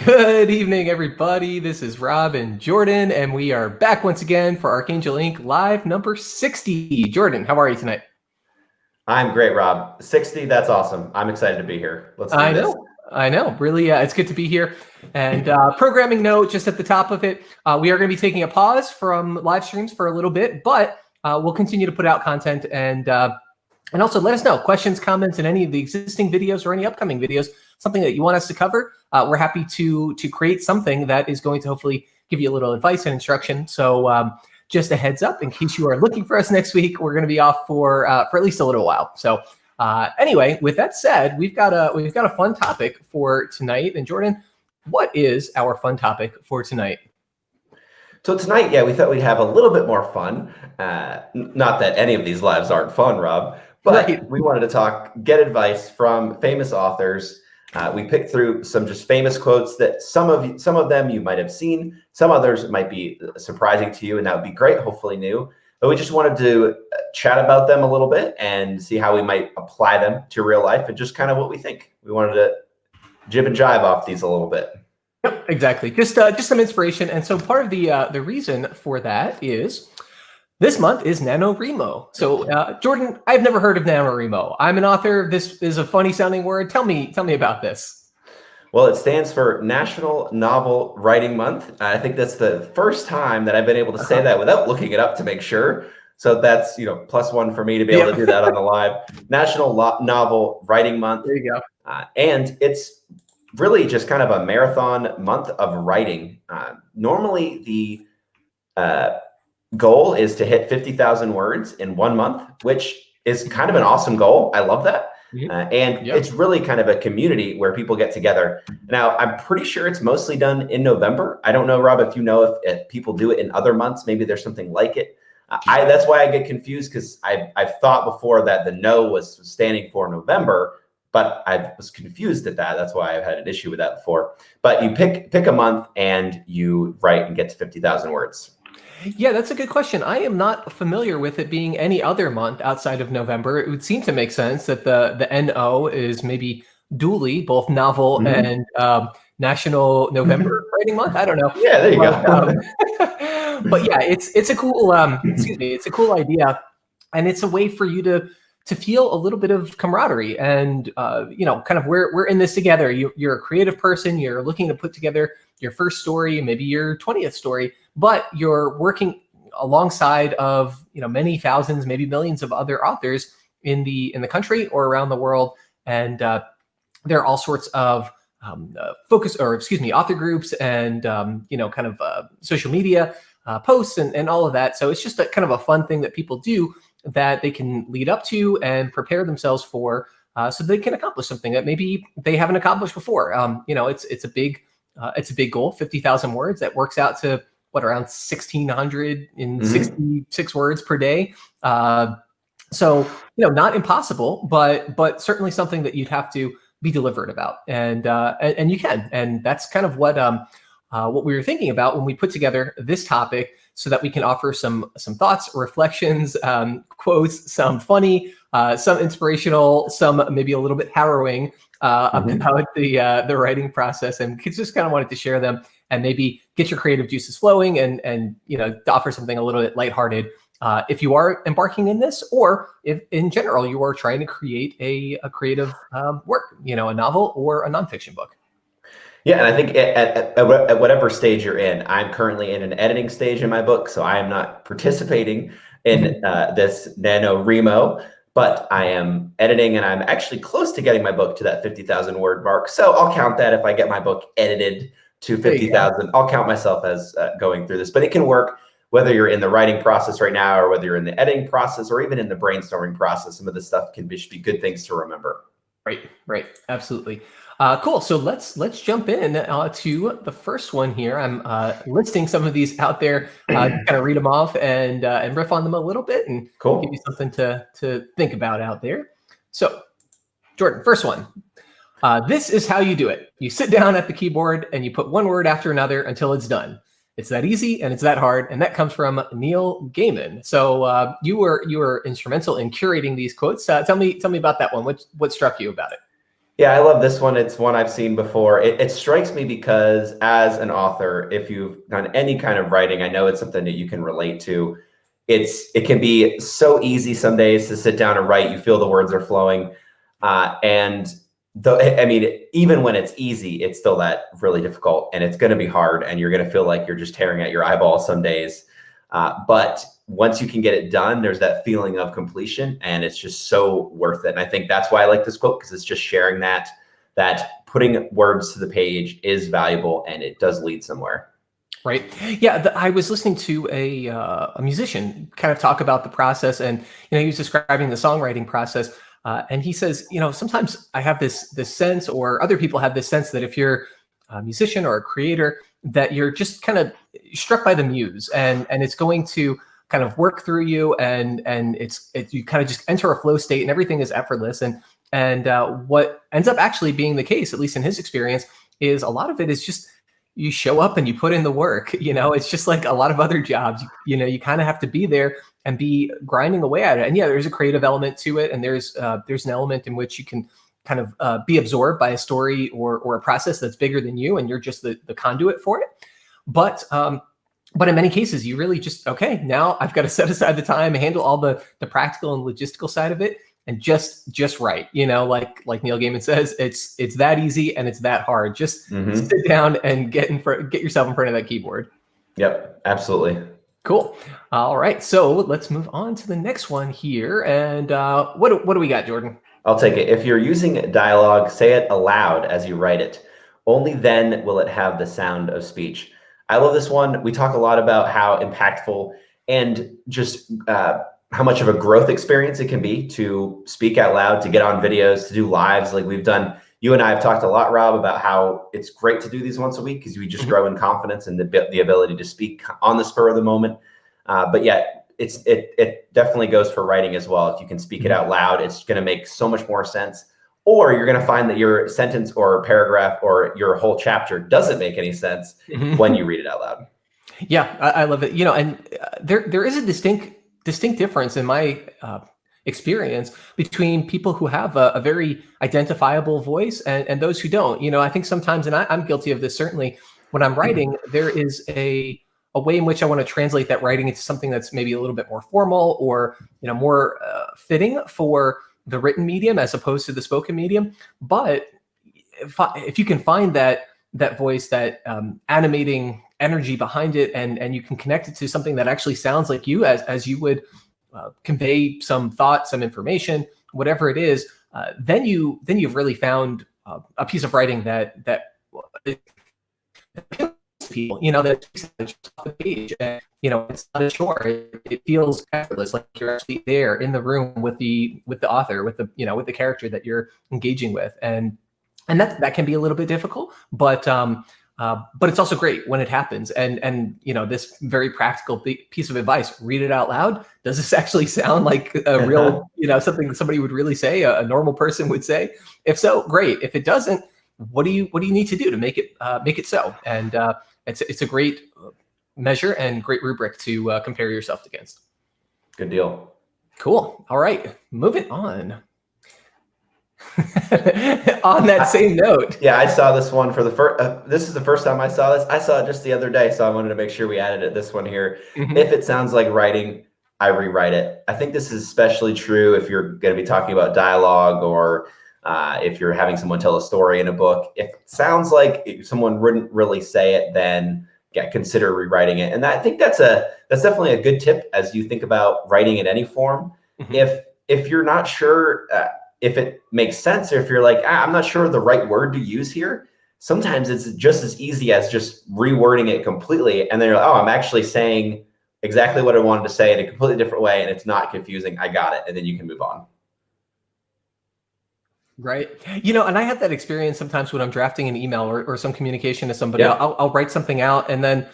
Good evening, everybody. This is Rob and Jordan, and we are back once again for Archangel Ink Live number 60. Jordan, how are you tonight? I'm great, Rob. 60, that's awesome. I'm excited to be here. Let's do this. I know. Really, it's good to be here. And programming note, just at the top of it, we are going to be taking a pause from live streams for a little bit, but we'll continue to put out content and also let us know questions, comments, in any of the existing videos or any upcoming videos, something that you want us to cover. We're happy to create something that is going to hopefully give you a little advice and instruction. So just a heads up, in case you are looking for us next week, we're going to be off for at least a little while. So anyway, with that said, we've got a fun topic for tonight. And Jordan, what is our fun topic for tonight? So tonight, we thought we'd have a little bit more fun. Not that any of these lives aren't fun, Rob, but we wanted to get advice from famous authors. We picked through some just famous quotes that some of them you might have seen, some others might be surprising to you, and that would be great, hopefully new. But we just wanted to chat about them a little bit and see how we might apply them to real life and just kind of what we think. We wanted to jib and jive off these a little bit. Yep, exactly. Just some inspiration. And so part of the reason for that is this month is NaNoWriMo. So Jordan, I've never heard of NaNoWriMo. I'm an author. This is a funny sounding word. Tell me about this. Well, it stands for National Novel Writing Month. I think that's the first time that I've been able to say that without looking it up to make sure. So that's, +1 for me to be able to do that on the live. National Novel Writing Month. There you go. And it's really just kind of a marathon month of writing. Normally the goal is to hit 50,000 words in 1 month, which is kind of an awesome goal. I love that. It's really kind of a community where people get together. Now, I'm pretty sure it's mostly done in November. I don't know, Rob, if you know if people do it in other months. Maybe there's something like it. That's why I get confused, because I've thought before that the no was standing for November, but I was confused at that. That's why I've had an issue with that before. But you pick a month and you write and get to 50,000 words. Yeah, that's a good question. I am not familiar with it being any other month outside of November. It would seem to make sense that the NO is maybe dually both novel and National November Writing Month. I don't know. Yeah, there you go. But yeah, it's a cool it's a cool idea, and it's a way for you to feel a little bit of camaraderie and kind of we're in this together. You're a creative person. You're looking to put together your first story, maybe your 20th story, but you're working alongside of many thousands, maybe millions of other authors in the country or around the world, and there are all sorts of author groups and kind of social media posts and all of that. So it's just a kind of a fun thing that people do that they can lead up to and prepare themselves for, so they can accomplish something that maybe they haven't accomplished before. It's a big goal, 50,000 words. That works out to around 1,666 words per day. So not impossible, but certainly something that you'd have to be deliberate about, and you can, and that's kind of what we were thinking about when we put together this topic, so that we can offer some thoughts, reflections, quotes, some funny, some inspirational, some maybe a little bit harrowing about the writing process, and kids just kind of wanted to share them and maybe get your creative juices flowing and to offer something a little bit lighthearted if you are embarking in this, or if in general you are trying to create a creative work, a novel or a nonfiction book. Yeah, and I think at whatever stage you're in, I'm currently in an editing stage in my book, so I am not participating in this NaNoWriMo, but I am editing, and I'm actually close to getting my book to that 50,000 word mark. So I'll count that if I get my book edited to 50,000. I'll count myself as going through this. But it can work whether you're in the writing process right now, or whether you're in the editing process, or even in the brainstorming process. Some of this stuff can be good things to remember. Right, absolutely. Cool. So let's jump in to the first one here. I'm listing some of these out there, kind of read them off and riff on them a little bit, and give you something to think about out there. So, Jordan, first one. This is how you do it. You sit down at the keyboard and you put one word after another until it's done. It's that easy and it's that hard, and that comes from Niel Gaiman. So you were instrumental in curating these quotes. Tell me about that one. What struck you about it? Yeah, I love this one. It's one I've seen before. It strikes me because as an author, if you've done any kind of writing, I know it's something that you can relate to. It can be so easy some days to sit down and write. You feel the words are flowing. And I mean, even when it's easy, it's still that really difficult, and it's going to be hard, and you're going to feel like you're just tearing at your eyeballs some days. But once you can get it done, there's that feeling of completion, and it's just so worth it. And I think that's why I like this quote, because it's just sharing that putting words to the page is valuable, and it does lead somewhere. Right. Yeah. I was listening to a musician kind of talk about the process, and he was describing the songwriting process, and he says, sometimes I have this sense, or other people have this sense, that if you're a musician or a creator, that you're just kind of struck by the muse, and it's going to kind of work through you, and you kind of just enter a flow state, and everything is effortless. And what ends up actually being the case, at least in his experience, is a lot of it is just you show up and you put in the work. It's just like a lot of other jobs. You kind of have to be there and be grinding away at it. And yeah, there's a creative element to it, and there's an element in which you can kind of be absorbed by a story or a process that's bigger than you, and you're just the conduit for it. But in many cases, you really just, okay, now I've got to set aside the time, handle all the practical and logistical side of it, and just write. Like Neil Gaiman says, it's that easy and it's that hard. Just sit down and get yourself in front of that keyboard. Yep, absolutely. Cool. All right, so let's move on to the next one here. And what do we got, Jordan? I'll take it. If you're using dialogue, say it aloud as you write it. Only then will it have the sound of speech. I love this one. We talk a lot about how impactful and just how much of a growth experience it can be to speak out loud, to get on videos, to do lives like we've done. You and I have talked a lot, Rob, about how it's great to do these once a week, because we just grow in confidence and the ability to speak on the spur of the moment. But yeah, it definitely goes for writing as well. If you can speak it out loud, it's going to make so much more sense. Or you're going to find that your sentence or paragraph or your whole chapter doesn't make any sense when you read it out loud. Yeah, I love it. And there is a distinct difference in my experience between people who have a very identifiable voice and those who don't. I think sometimes, and I'm guilty of this, certainly when I'm writing, there is a way in which I want to translate that writing into something that's maybe a little bit more formal, or more fitting for the written medium as opposed to the spoken medium. But if you can find that voice, that animating energy behind it, and you can connect it to something that actually sounds like you, as you would convey some thought, some information, whatever it is, then you've really found a piece of writing that appeals to people, that it's off the page, and it's not a chore. It feels effortless, like you're actually there in the room with the author, with the character that you're engaging with, and that can be a little bit difficult, but it's also great when it happens. And this very practical piece of advice: read it out loud. Does this actually sound like a real, something that somebody would really say, a normal person would say? If so, great. If it doesn't, what do you need to do to make it so? And it's a great measure and great rubric to compare yourself against. Good deal. Cool. All right, moving on. On that same note. Yeah, I saw this one for the first, this is the first time I saw this. I saw it just the other day, so I wanted to make sure we added it. This one here. If it sounds like writing, I rewrite it. I think this is especially true if you're going to be talking about dialogue, or if you're having someone tell a story in a book. If it sounds like someone wouldn't really say it, then consider rewriting it. And I think that's definitely a good tip as you think about writing in any form. If you're not sure if it makes sense, or if you're like, I'm not sure the right word to use here, sometimes it's just as easy as just rewording it completely. And then you're like, oh, I'm actually saying exactly what I wanted to say in a completely different way, and it's not confusing. I got it. And then you can move on. Right. And I have that experience sometimes when I'm drafting an email or some communication to somebody. I'll write something out, and then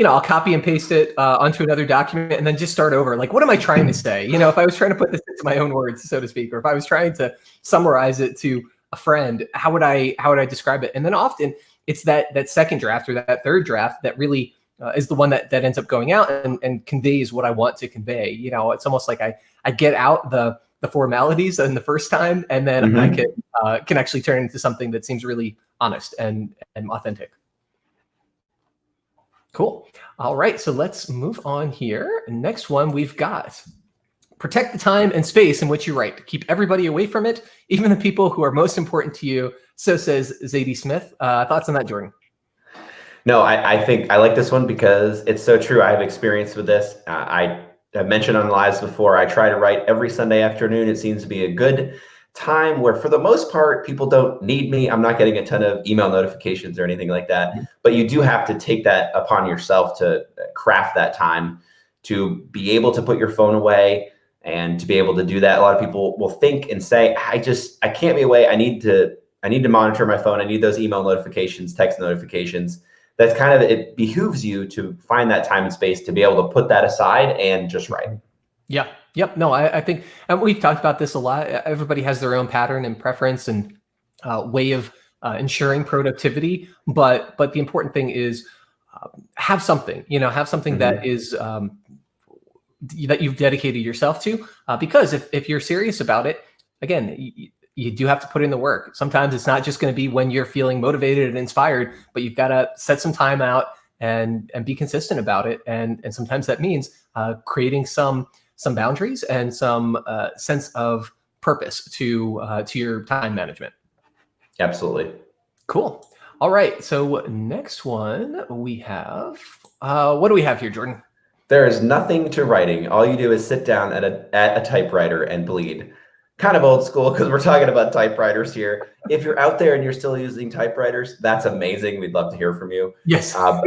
I'll copy and paste it onto another document, and then just start over. Like, what am I trying to say? If I was trying to put this into my own words, so to speak, or if I was trying to summarize it to a friend, how would I describe it? And then often it's that second draft or that third draft that really is the one that ends up going out and conveys what I want to convey. It's almost like I get out the the formalities in the first time, and then I can actually turn into something that seems really honest and authentic. Cool. All right, so let's move on here. Next one we've got: protect the time and space in which you write. Keep everybody away from it, even the people who are most important to you. So says Zadie Smith. Thoughts on that, Jordan? No, I think I like this one because it's so true. I have experience with this. I've mentioned on lives before, I try to write every Sunday afternoon. It seems to be a good time where, for the most part, people don't need me. I'm not getting a ton of email notifications or anything like that. But you do have to take that upon yourself to craft that time to be able to put your phone away and to be able to do that. A lot of people will think and say, I can't be away. I need to monitor my phone. I need those email notifications, text notifications. That's kind of, it behooves you to find that time and space to be able to put that aside and just write. Yeah. Yep. No, I think, and we've talked about this a lot. Everybody has their own pattern and preference and way of ensuring productivity. But the important thing is have something, have something that is that you've dedicated yourself to. Because if you're serious about it, again, you do have to put in the work. Sometimes it's not just going to be when you're feeling motivated and inspired, but you've got to set some time out and be consistent about it. And sometimes that means creating some boundaries and some sense of purpose to your time management. Absolutely. Cool. All right. So next one we have, what do we have here, Jordan? There is nothing to writing. All you do is sit down at a typewriter and bleed. Kind of old school because we're talking about typewriters here. If you're out there and you're still using typewriters, that's amazing. We'd love to hear from you. Yes. I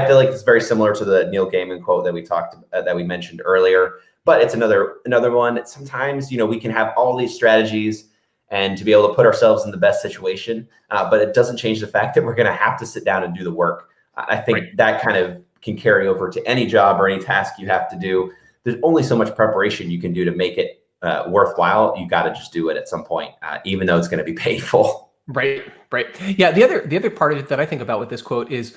feel like it's very similar to the Niel Gaiman quote that we mentioned earlier, but it's another one. Sometimes, we can have all these strategies and to be able to put ourselves in the best situation, but it doesn't change the fact that we're going to have to sit down and do the work. I think that kind of can carry over to any job or any task you have to do. There's only so much preparation you can do to make it worthwhile. You got to just do it at some point, even though it's going to be painful. Right. Yeah. The other part of it that I think about with this quote is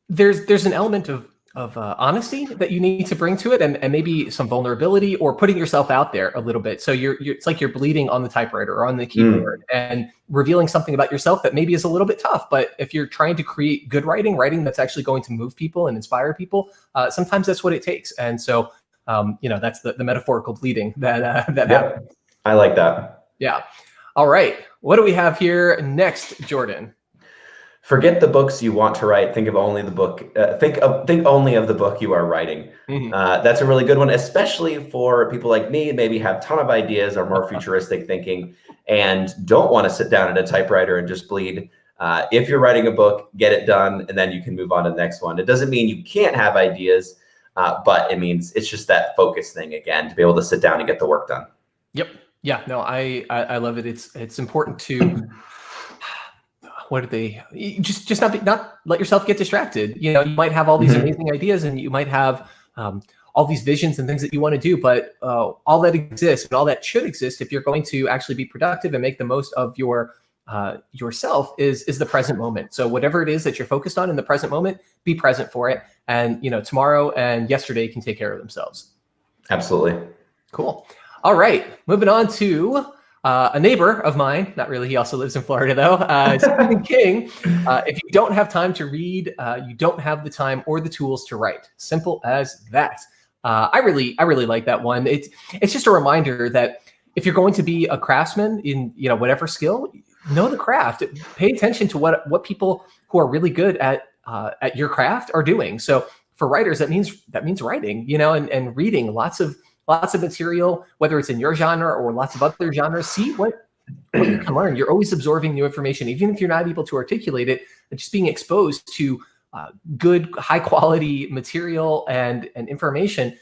there's an element of honesty that you need to bring to it, and maybe some vulnerability or putting yourself out there a little bit. So it's like you're bleeding on the typewriter or on the keyboard and revealing something about yourself that maybe is a little bit tough. But if you're trying to create good writing that's actually going to move people and inspire people, sometimes that's what it takes. And so that's the metaphorical bleeding that happens. I like that. Yeah. All right. What do we have here next, Jordan? Forget the books you want to write. Think of only the book. Think only of the book you are writing. That's a really good one, especially for people like me, maybe have a ton of ideas or more futuristic thinking and don't want to sit down at a typewriter and just bleed. If you're writing a book, get it done, and then you can move on to the next one. It doesn't mean you can't have ideas, but it means it's just that focus thing again, to be able to sit down and get the work done. Yep. Yeah. No, I love it. It's important to just not let yourself get distracted. You might have all these amazing ideas and you might have all these visions and things that you want to do, but all that exists and all that should exist if you're going to actually be productive and make the most of yourself is the present moment. So whatever it is that you're focused on in the present moment, be present for it. And tomorrow and yesterday can take care of themselves. Absolutely. Cool. All right, moving on to a neighbor of mine. Not really. He also lives in Florida, though. Stephen King. If you don't have time to read, you don't have the time or the tools to write. Simple as that. I really like that one. It's just a reminder that if you're going to be a craftsman in whatever skill, know the craft. Pay attention to what people who are really good at your craft are doing. So for writers, that means writing. And reading lots of material, whether it's in your genre or lots of other genres. See what you can learn. You're always absorbing new information, even if you're not able to articulate it. Just being exposed to good, high quality material and information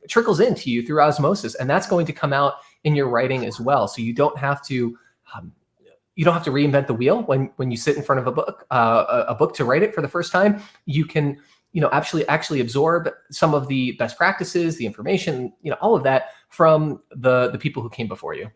trickles into you through osmosis, and that's going to come out in your writing as well. So you don't have to reinvent the wheel when you sit in front of a book to write it for the first time. You can actually absorb some of the best practices, the information, all of that from the people who came before you.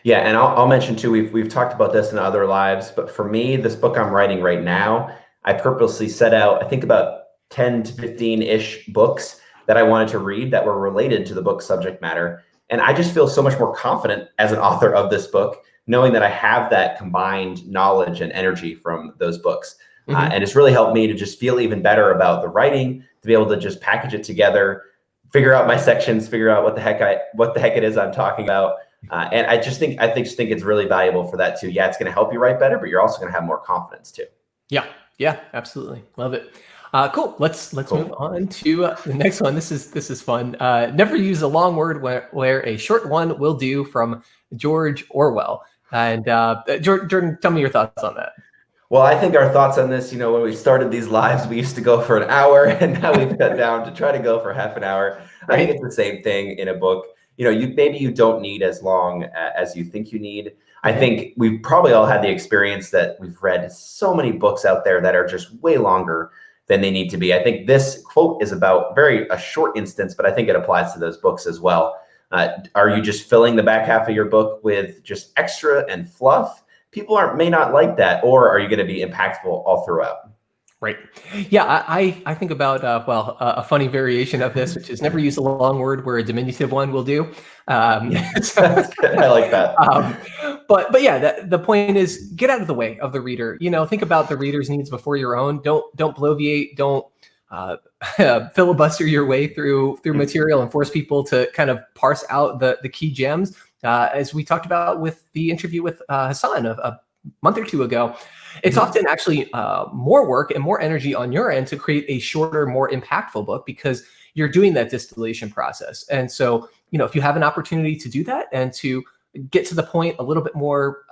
Yeah, and I'll mention too, we've talked about this in other lives, but for me, this book I'm writing right now, I purposely set out, I think about 10 to 15-ish books that I wanted to read that were related to the book subject matter. And I just feel so much more confident as an author of this book, knowing that I have that combined knowledge and energy from those books. And it's really helped me to just feel even better about the writing, to be able to just package it together, figure out my sections, figure out what the heck it is I'm talking about. And I just think it's really valuable for that too. Yeah, it's going to help you write better, but you're also going to have more confidence too. Yeah, absolutely. Love it. Cool. Let's move on to the next one. This is fun. Never use a long word where a short one will do, from George Orwell. And Jordan, tell me your thoughts on that. Well, I think our thoughts on this, when we started these lives, we used to go for an hour, and now we've cut down to try to go for half an hour. I think it's the same thing in a book. Maybe you don't need as long as you think you need. I think we've probably all had the experience that we've read so many books out there that are just way longer than they need to be. I think this quote is about a short instance, but I think it applies to those books as well. Are you just filling the back half of your book with just extra and fluff? People may not like that, or are you going to be impactful all throughout? Right. Yeah, I think about, a funny variation of this, which is never use a long word where a diminutive one will do. I like that. But yeah, the point is, get out of the way of the reader. Think about the reader's needs before your own. Don't bloviate. Don't filibuster your way through material and force people to kind of parse out the key gems. As we talked about with the interview with Hassan a month or two ago, it's often actually more work and more energy on your end to create a shorter, more impactful book, because you're doing that distillation process. And so, if you have an opportunity to do that and to get to the point a little bit more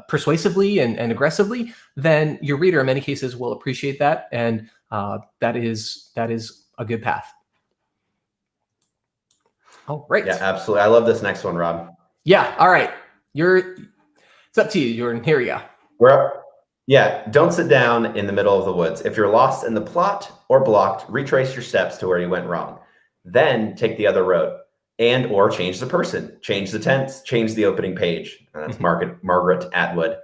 persuasively and aggressively, then your reader in many cases will appreciate that. And that is a good path. Oh, right. Yeah, absolutely. I love this next one, Rob. Yeah. All right. It's up to you, Jordan. Here we go. Don't sit down in the middle of the woods. If you're lost in the plot or blocked, retrace your steps to where you went wrong. Then take the other road, or change the person, change the tense, change the opening page. And that's Margaret Atwood.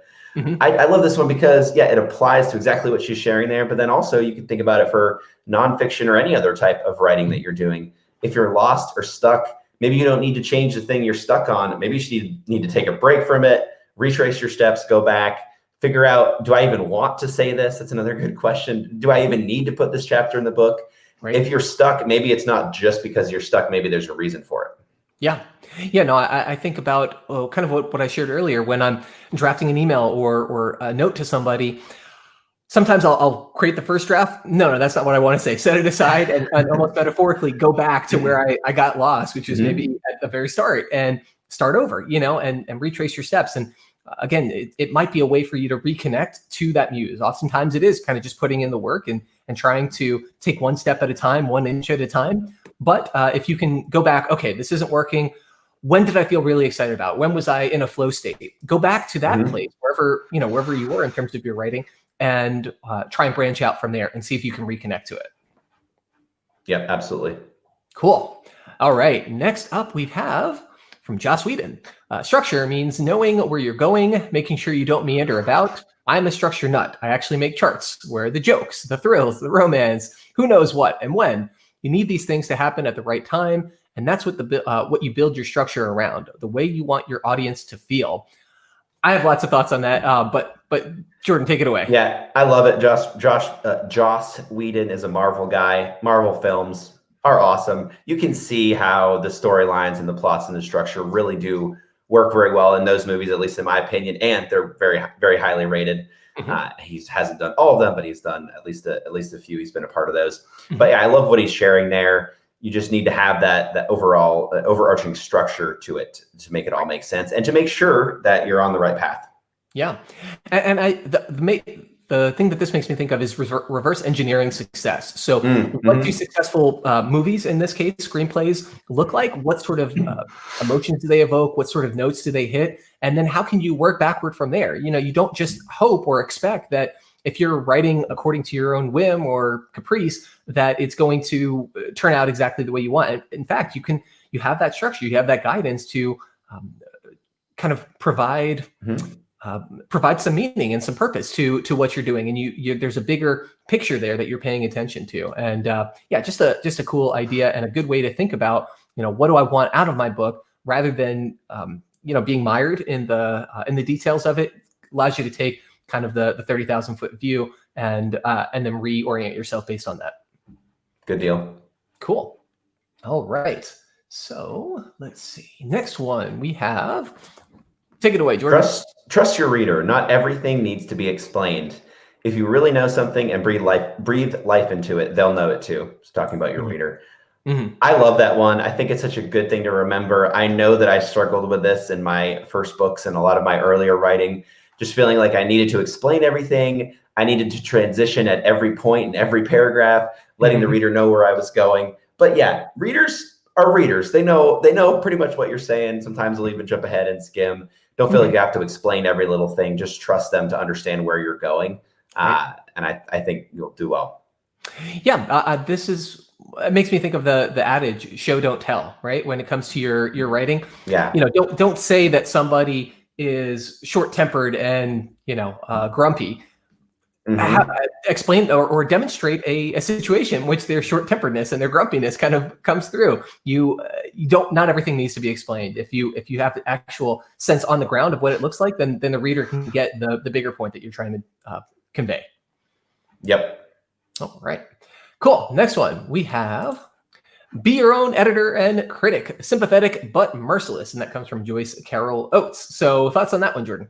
I love this one because, it applies to exactly what she's sharing there. But then also you can think about it for nonfiction or any other type of writing that you're doing. If you're lost or stuck, maybe you don't need to change the thing you're stuck on. Maybe you need to take a break from it, retrace your steps, go back, figure out, do I even want to say this? That's another good question. Do I even need to put this chapter in the book? Right. If you're stuck, maybe it's not just because you're stuck. Maybe there's a reason for it. Yeah. No, I think about kind of what I shared earlier when I'm drafting an email or a note to somebody. Sometimes I'll create the first draft. No, that's not what I want to say. Set it aside and almost metaphorically go back to where I got lost, which is maybe at the very start, and start over, and retrace your steps. And again, it might be a way for you to reconnect to that muse. Oftentimes it is kind of just putting in the work and trying to take one step at a time, 1 inch at a time. But if you can go back, okay, this isn't working. When did I feel really excited about? When was I in a flow state? Go back to that place, wherever you were in terms of your writing, and try and branch out from there and see if you can reconnect to it. Yeah, absolutely. Cool. All right. Next up, we have from Joss Whedon. Structure means knowing where you're going, making sure you don't meander about. I'm a structure nut. I actually make charts where the jokes, the thrills, the romance, who knows what and when. You need these things to happen at the right time. And that's what you build your structure around, the way you want your audience to feel. I have lots of thoughts on that, but Jordan, take it away. Yeah, I love it. Joss Whedon is a Marvel guy. Marvel films are awesome. You can see how the storylines and the plots and the structure really do work very well in those movies, at least in my opinion, and they're very, very highly rated. He hasn't done all of them, but he's done at least a few. He's been a part of those. But yeah, I love what he's sharing there. You just need to have that overall overarching structure to it to make it all make sense and to make sure that you're on the right path. Yeah, and the thing that this makes me think of is reverse engineering success. So what do successful movies, in this case, screenplays, look like? What sort of emotions do they evoke? What sort of notes do they hit? And then how can you work backward from there? You don't just hope or expect that if you're writing according to your own whim or caprice, that it's going to turn out exactly the way you want. In fact, you have that structure, you have that guidance to kind of provide some meaning and some purpose to what you're doing, and there's a bigger picture there that you're paying attention to. And just a cool idea and a good way to think about what do I want out of my book, rather than being mired in the details of it. Allows you to take kind of the 30,000 foot view and then reorient yourself based on that. Good deal. Cool. All right. So let's see. Next one we have. Take it away, Jordan. Trust your reader. Not everything needs to be explained. If you really know something and breathe life into it, they'll know it too. It's talking about your reader. I love that one. I think it's such a good thing to remember. I know that I struggled with this in my first books and a lot of my earlier writing, just feeling like I needed to explain everything. I needed to transition at every point in every paragraph, letting the reader know where I was going. But yeah, readers are readers. They know pretty much what you're saying. Sometimes they'll even jump ahead and skim. Don't feel like you have to explain every little thing. Just trust them to understand where you're going. And I think you'll do well. Yeah, it makes me think of the adage, show, don't tell, right? When it comes to your writing. Yeah. Don't say that somebody is short-tempered and, grumpy. Explain or demonstrate a situation in which their short-temperedness and their grumpiness kind of comes through. Not everything needs to be explained. If you have the actual sense on the ground of what it looks like, then the reader can get the bigger point that you're trying to convey. Yep. All right. Cool. Next one we have. Be your own editor and critic, sympathetic but merciless. And that comes from Joyce Carol Oates. So thoughts on that one, Jordan?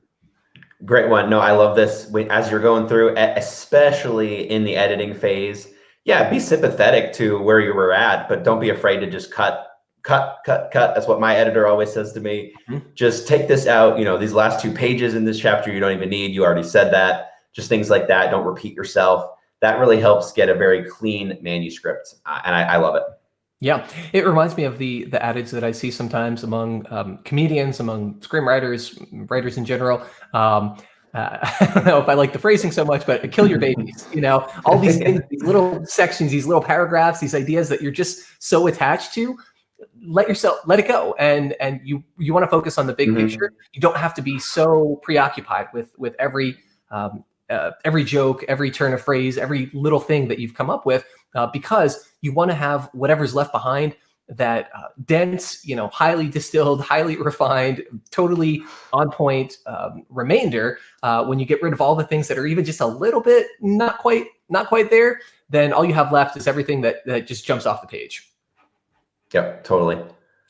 Great one. No, I love this. As you're going through, especially in the editing phase, be sympathetic to where you were at, but don't be afraid to just cut. That's what my editor always says to me. Just take this out. These last 2 pages in this chapter, you don't even need. You already said that. Just things like that. Don't repeat yourself. That really helps get a very clean manuscript. And I love it. Yeah, it reminds me of the adage that I see sometimes among comedians, among screenwriters, writers in general. I don't know if I like the phrasing so much, but kill your babies. All these things, these little sections, these little paragraphs, these ideas that you're just so attached to. Let it go, and you want to focus on the big picture. You don't have to be so preoccupied with every joke, every turn of phrase, every little thing that you've come up with, because you want to have whatever's left behind, that dense, highly distilled, highly refined, totally on point remainder. When you get rid of all the things that are even just a little bit not quite there, then all you have left is everything that just jumps off the page. Yep, totally.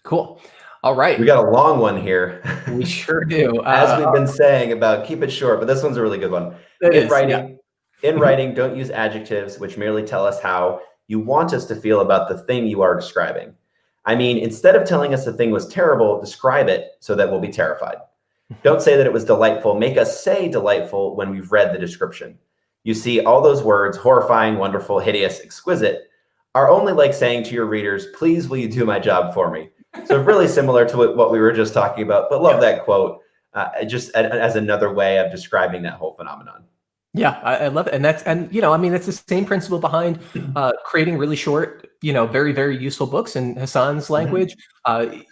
Cool. All right. We got a long one here. We sure do. As we've been saying about keep it short, but this one's a really good one. In writing, don't use adjectives which merely tell us how you want us to feel about the thing you are describing. I mean, instead of telling us the thing was terrible, describe it so that we'll be terrified. Don't say that it was delightful. Make us say delightful when we've read the description. You see, all those words, horrifying, wonderful, hideous, exquisite, are only like saying to your readers, please, will you do my job for me? So really similar to what we were just talking about, but love that quote just as another way of describing that whole phenomenon. Yeah, I love it. And it's the same principle behind creating really short, very, very useful books in Hassan's language.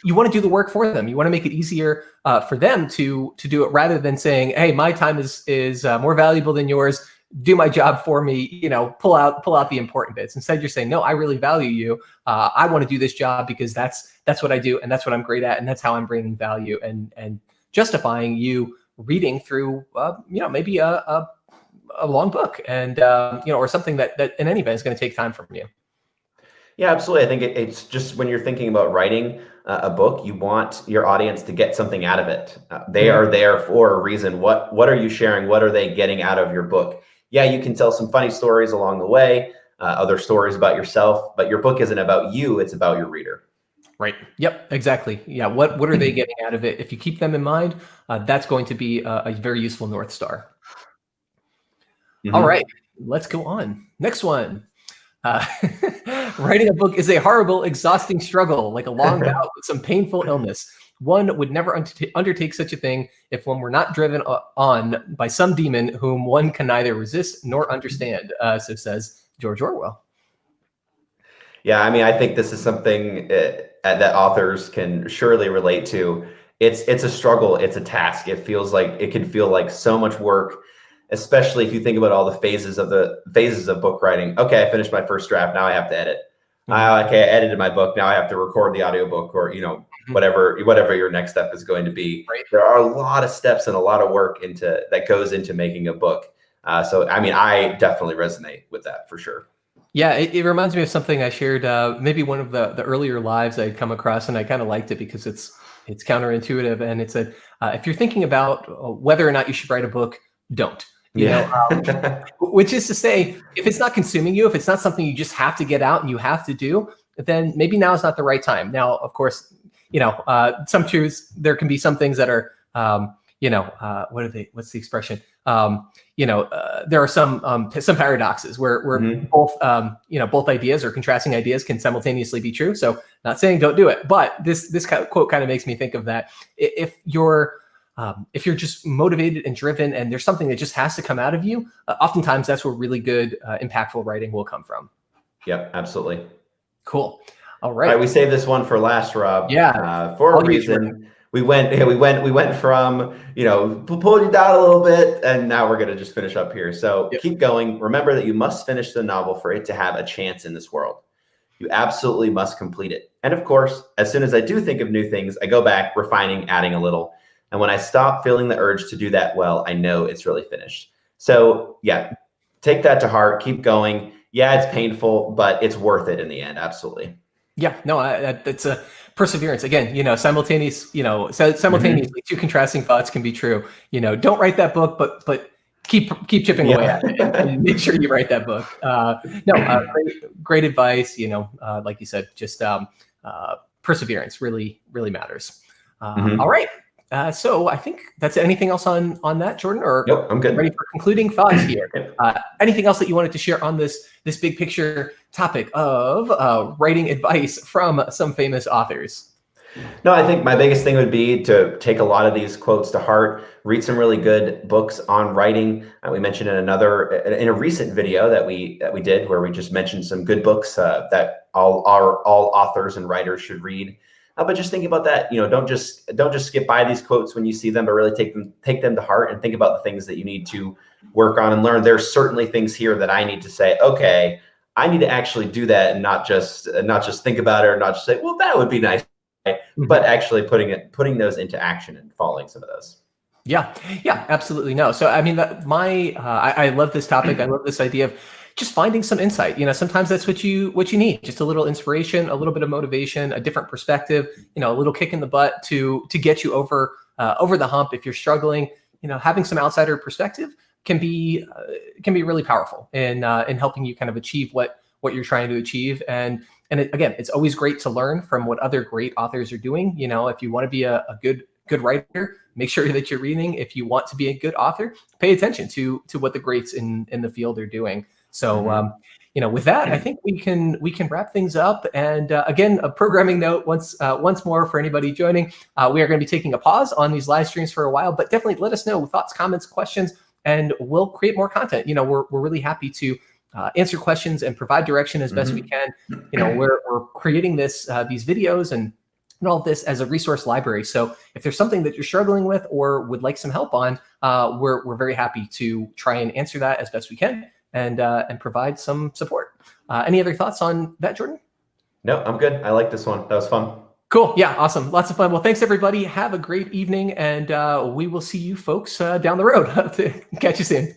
You want to do the work for them. You want to make it easier for them to do it, rather than saying, hey, my time is more valuable than yours. Do my job for me, pull out the important bits. Instead, you're saying, no, I really value you. I want to do this job because that's what I do, and that's what I'm great at, and that's how I'm bringing value and justifying you reading through, maybe a long book, and or something that in any event is going to take time from you. Yeah, absolutely. I think it's just when you're thinking about writing a book, you want your audience to get something out of it. They are there for a reason. What are you sharing? What are they getting out of your book? Yeah, you can tell some funny stories along the way, other stories about yourself, but your book isn't about you, it's about your reader. Right. Yep, exactly. Yeah. What are they getting out of it? If you keep them in mind, that's going to be a very useful North Star. All right, let's go on. Next one. Writing a book is a horrible, exhausting struggle, like a long bout with some painful illness. One would never undertake such a thing if one were not driven on by some demon whom one can neither resist nor understand. So says George Orwell. Yeah, I think this is something that authors can surely relate to. It's a struggle. It's a task. It can feel like so much work, especially if you think about all the phases of book writing. Okay, I finished my first draft. Now I have to edit. Okay, I edited my book. Now I have to record the audiobook, or whatever your next step is going to be. Right. There are a lot of steps and a lot of work that goes into making a book. So I mean, I definitely resonate with that for sure. Yeah, it reminds me of something I shared, maybe one of the earlier lives I'd come across, and I kind of liked it because it's counterintuitive, and it said, if you're thinking about whether or not you should write a book, don't. You know, which is to say, if it's not consuming you, if it's not something you just have to get out and you have to do, then maybe now is not the right time. Now, of course, some truths, there can be some things that are, what's the expression? There are some paradoxes where both ideas or contrasting ideas can simultaneously be true. So not saying don't do it, but this kind of quote kind of makes me think of that. If you're just motivated and driven and there's something that just has to come out of you, oftentimes that's where really good, impactful writing will come from. Yep, absolutely. Cool. All right. All right, we saved this one for last, Rob. Yeah. For a reason. We went from, pull you down a little bit, and now we're going to just finish up here. So keep going. Remember that you must finish the novel for it to have a chance in this world. You absolutely must complete it. And of course, as soon as I do think of new things, I go back, refining, adding a little. And when I stop feeling the urge to do that well, I know it's really finished. So yeah, take that to heart. Keep going. Yeah, it's painful, but it's worth it in the end. Absolutely. Yeah, no, it's a perseverance. Again, simultaneously, two contrasting thoughts can be true. Don't write that book, but keep chipping away at it and make sure you write that book. Great advice. Like you said, just perseverance really, really matters. All right. So I think that's it. Anything else on that, Jordan? Or nope, I'm good. Ready for concluding thoughts here? Anything else that you wanted to share on this big picture topic of writing advice from some famous authors? No, I think my biggest thing would be to take a lot of these quotes to heart, read some really good books on writing. We mentioned in a recent video that we did, where we just mentioned some good books that all authors and writers should read. But just think about that, don't just skip by these quotes when you see them, but really take them to heart and think about the things that you need to work on and learn. There's certainly things here that I need to say, okay, I need to actually do that, and not just think about it, or not just say, well, that would be nice, but actually putting those into action and following some of those. Yeah, absolutely. No. So I mean, I love this topic. I love this idea of just finding some insight. Sometimes that's what you need. Just a little inspiration, a little bit of motivation, a different perspective, a little kick in the butt to get you over the hump. If you're struggling, having some outsider perspective can be really powerful in helping you kind of achieve what you're trying to achieve. And again, it's always great to learn from what other great authors are doing. If you want to be a good writer, make sure that you're reading. If you want to be a good author, pay attention to what the greats in the field are doing. So, with that, I think we can wrap things up. And again, a programming note once more for anybody joining, we are going to be taking a pause on these live streams for a while, but definitely let us know thoughts, comments, questions, and we'll create more content. We're really happy to answer questions and provide direction as best we can. We're creating these videos and all of this as a resource library. So if there's something that you're struggling with or would like some help on, we're very happy to try and answer that as best we can and provide some support. Any other thoughts on that, Jordan? No, I'm good. I like this one. That was fun. Cool. Yeah, awesome. Lots of fun. Well, thanks everybody. Have a great evening, and we will see you folks down the road. Catch you soon.